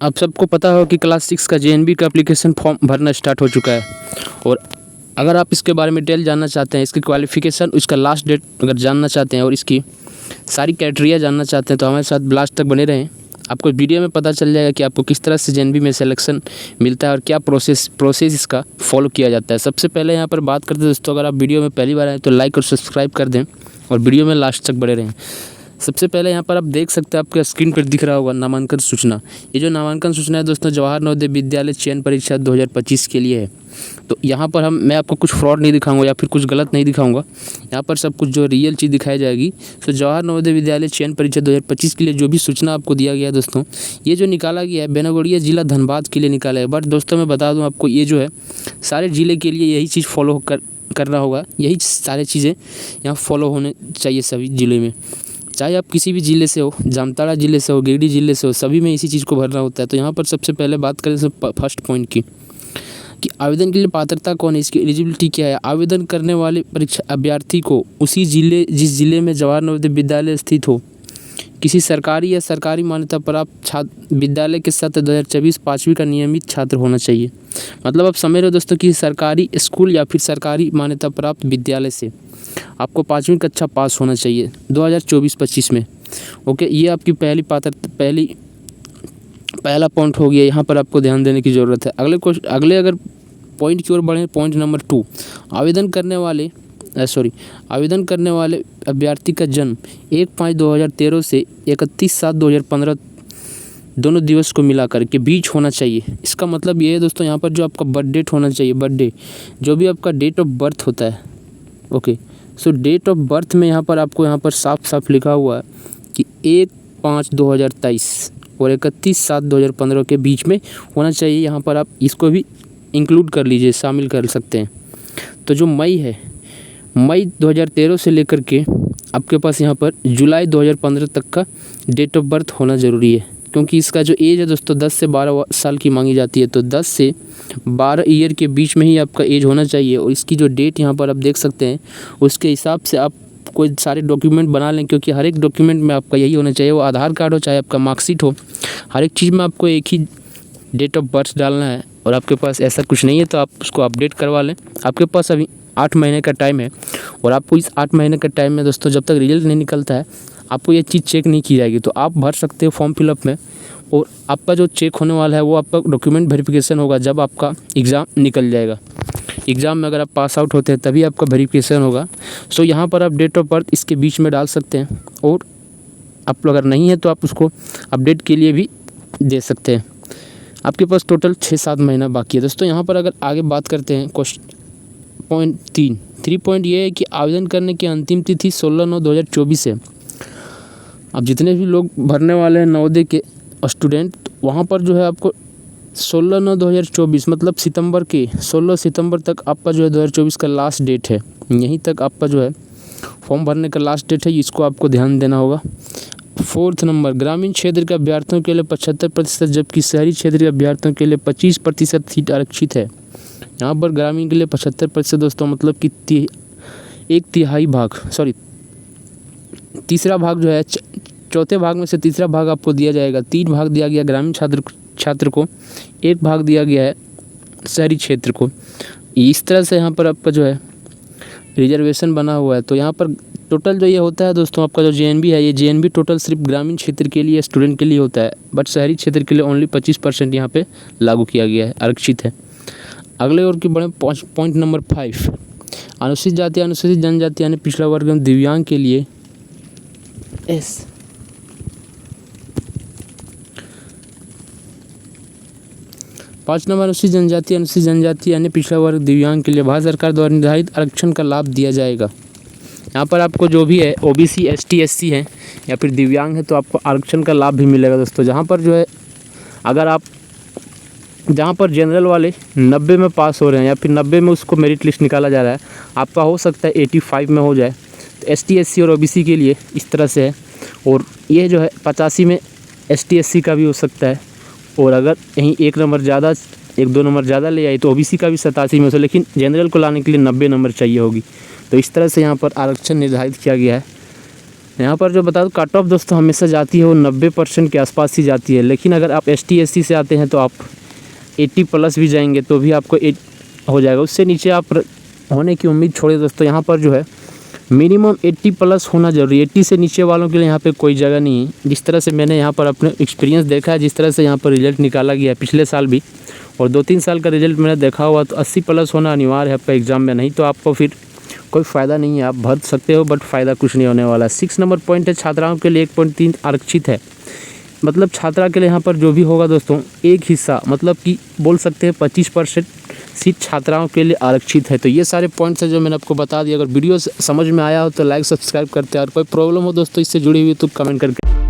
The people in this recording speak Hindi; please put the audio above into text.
आप सबको पता होगा कि क्लास 6 का जेएनबी का एप्लीकेशन फॉर्म भरना स्टार्ट हो चुका है। और अगर आप इसके बारे में डिटेल जानना चाहते हैं, इसकी क्वालिफ़िकेशन, इसका लास्ट डेट अगर जानना चाहते हैं और इसकी सारी क्राइटेरिया जानना चाहते हैं तो हमारे साथ लास्ट तक बने रहें। आपको वीडियो में पता चल जाएगा कि आपको किस तरह से जेएनबी में सिलेक्शन मिलता है और क्या प्रोसेस इसका फॉलो किया जाता है। सबसे पहले यहाँ पर बात करते हैं दोस्तों, अगर आप वीडियो में पहली बार आए तो लाइक और सब्सक्राइब कर दें और वीडियो में लास्ट तक बने रहें। सबसे पहले यहाँ पर आप देख सकते हैं, आपके स्क्रीन पर दिख रहा होगा नामांकन सूचना। ये जो नामांकन सूचना है दोस्तों, जवाहर नवोदय विद्यालय चयन परीक्षा 2025 के लिए है। तो यहाँ पर मैं आपको कुछ फ्रॉड नहीं दिखाऊंगा या फिर कुछ गलत नहीं दिखाऊंगा। यहाँ पर सब कुछ जो रियल चीज़ दिखाई जाएगी। तो जवाहर नवोदय विद्यालय चयन परीक्षा 2025 के लिए जो भी सूचना आपको दिया गया है दोस्तों, ये जो निकाला गया है बेनागोड़िया जिला धनबाद के लिए निकाला है। बट दोस्तों मैं बता दूँ आपको, ये जो है सारे ज़िले के लिए यही चीज़ फॉलो करना होगा। यही सारी चीज़ें यहाँ फॉलो होने चाहिए सभी ज़िले में, चाहे आप किसी भी ज़िले से हो, जामताड़ा ज़िले से हो, गिरिडीह ज़िले से हो, सभी में इसी चीज़ को भरना होता है। तो यहाँ पर सबसे पहले बात करें फर्स्ट पॉइंट की कि आवेदन के लिए पात्रता कौन है, इसकी एलिजिबिलिटी क्या है। आवेदन करने वाले परीक्षा अभ्यर्थी को उसी जिस ज़िले में जवाहर नवोदय विद्यालय स्थित हो, किसी सरकारी या सरकारी मान्यता प्राप्त छात्र विद्यालय के सत्र 2024 5वीं का नियमित छात्र होना चाहिए। मतलब आप समझ रहे हो दोस्तों कि सरकारी स्कूल या फिर सरकारी मान्यता प्राप्त विद्यालय से आपको 5वीं कक्षा पास होना चाहिए 2024-25 में। ओके, ये आपकी पहला पॉइंट हो गया। यहाँ पर आपको ध्यान देने की ज़रूरत है। अगले अगर पॉइंट की ओर बढ़ें, पॉइंट नंबर 2, आवेदन करने वाले अभ्यर्थी का जन्म 1/5/2013 से 31/7/2015 दोनों दिवस को मिलाकर के बीच होना चाहिए। इसका मतलब ये है दोस्तों, यहाँ पर जो आपका बर्थ डेट होना चाहिए, बर्थडे जो भी आपका डेट ऑफ बर्थ होता है। Okay, so date of birth में यहाँ पर साफ साफ लिखा हुआ है कि 1/5/2023 और 31/7/2015 के बीच में होना चाहिए। यहाँ पर आप इसको भी इंक्लूड कर लीजिए, शामिल कर सकते हैं। तो जो मई 2013 से लेकर के आपके पास यहाँ पर जुलाई 2015 तक का डेट ऑफ बर्थ होना ज़रूरी है, क्योंकि इसका जो एज है दोस्तों 10 से 12 साल की मांगी जाती है। तो 10 से 12 ईयर के बीच में ही आपका एज होना चाहिए। और इसकी जो डेट यहाँ पर आप देख सकते हैं, उसके हिसाब से आप कोई सारे डॉक्यूमेंट बना लें, क्योंकि हर एक डॉक्यूमेंट में आपका यही होना चाहिए, वो आधार कार्ड हो चाहे आपका मार्कशीट हो, हर एक चीज़ में आपको एक ही डेट ऑफ बर्थ डालना है। और आपके पास ऐसा कुछ नहीं है तो आप उसको अपडेट करवा लें। आपके पास अभी 8 महीने का टाइम है और आपको इस 8 महीने के टाइम में दोस्तों, जब तक रिजल्ट नहीं निकलता है, आपको ये चीज़ चेक नहीं की जाएगी। तो आप भर सकते हो फॉर्म फिलअप में, और आपका जो चेक होने वाला है वो आपका डॉक्यूमेंट वेरिफिकेशन होगा जब आपका एग्ज़ाम निकल जाएगा। एग्ज़ाम में अगर आप पास आउट होते हैं तभी आपका वेरिफिकेशन होगा। सो यहाँ पर आप डेट ऑफ बर्थ इसके बीच में डाल सकते हैं, और आप अगर नहीं है तो आप उसको अपडेट के लिए भी दे सकते हैं। आपके पास टोटल 6-7 महीना बाकी है दोस्तों। यहाँ पर अगर आगे बात करते हैं पॉइंट 3 पॉइंट ये है कि आवेदन करने की अंतिम तिथि 16/9/2024 है। अब जितने भी लोग भरने वाले हैं नवोदय के स्टूडेंट, वहाँ पर जो है आपको 16/9/2024 मतलब सितंबर के 16 सितंबर तक आपका जो है 2024 का लास्ट डेट है। यहीं तक आपका जो है फॉर्म भरने का लास्ट डेट है, इसको आपको ध्यान देना होगा। 4th नंबर, ग्रामीण क्षेत्र के अभ्यर्थियों के लिए 75%, जबकि शहरी क्षेत्र के अभ्यर्थियों के लिए 25% सीट आरक्षित है। यहाँ पर ग्रामीण के लिए 75% दोस्तों, मतलब कि तीसरा भाग जो है, चौथे भाग में से तीसरा भाग आपको दिया जाएगा। 3 भाग दिया गया ग्रामीण छात्र को, 1 भाग दिया गया है शहरी क्षेत्र को। इस तरह से यहाँ पर आपका जो है रिजर्वेशन बना हुआ है। तो यहाँ पर टोटल जो ये होता है दोस्तों, आपका जो जेएनबी है, ये जेएनबी टोटल सिर्फ ग्रामीण क्षेत्र के लिए स्टूडेंट के लिए होता है, बट शहरी क्षेत्र के लिए ओनली 25% यहाँ पे लागू किया गया है, आरक्षित है। अगले और की बड़े पॉइंट नंबर 5, अनुसूचित जाति, अनुसूचित जनजाति यानी पिछड़ा वर्ग एवं दिव्यांग के लिए 5 नंबर, अनुसूचित जनजाति यानी पिछड़ा वर्ग दिव्यांग के लिए भारत सरकार द्वारा निर्धारित आरक्षण का लाभ दिया जाएगा। यहाँ पर आपको जो भी है ओबीसी, एसटी, एससी हैं या फिर दिव्यांग है तो आपको आरक्षण का लाभ भी मिलेगा दोस्तों। जहाँ पर जो है जहाँ पर जनरल वाले 90 में पास हो रहे हैं या फिर 90 में उसको मेरिट लिस्ट निकाला जा रहा है, आपका हो सकता है 85 में हो जाए। तो एसटी, एससी और ओबीसी के लिए इस तरह से है। और ये जो है 85 में एसटी, एससी का भी हो सकता है। और अगर कहीं 1 नंबर ज़्यादा, 1-2 नंबर ज़्यादा ले आए तो ओबीसी का भी 87 में हो, लेकिन जनरल को लाने के लिए 90 नंबर चाहिए होगी। तो इस तरह से यहाँ पर आरक्षण निर्धारित किया गया है। यहाँ पर जो बता दूँ कट ऑफ दोस्तों हमेशा जाती है वो 90% के आसपास ही जाती है, लेकिन अगर आप ST SC से आते हैं तो आप 80 प्लस भी जाएंगे तो भी आपको 8 हो जाएगा। उससे नीचे आप होने की उम्मीद छोड़िए दोस्तों। यहाँ पर जो है मिनिमम 80 प्लस होना ज़रूरी है। 80 से नीचे वालों के लिए यहाँ पे कोई जगह नहीं है। जिस तरह से मैंने यहाँ पर अपने एक्सपीरियंस देखा है, जिस तरह से यहाँ पर रिजल्ट निकाला गया है पिछले साल भी और 2-3 साल का रिजल्ट मैंने देखा हुआ, तो 80 प्लस होना अनिवार्य है आपका एग्ज़ाम में, नहीं तो आपको फिर कोई फ़ायदा नहीं है। आप भर सकते हो बट फ़ायदा कुछ नहीं होने वाला। 6 नंबर पॉइंट है छात्राओं के लिए 1.3 आरक्षित है। मतलब छात्रा के लिए यहाँ पर जो भी होगा दोस्तों एक हिस्सा, मतलब कि बोल सकते हैं 25% सीट छात्राओं के लिए आरक्षित है। तो ये सारे पॉइंट्स हैं जो मैंने आपको बता दिया। अगर वीडियो समझ में आया हो तो लाइक सब्सक्राइब करते हैं, और कोई प्रॉब्लम हो दोस्तों इससे जुड़ी हुई तो कमेंट करके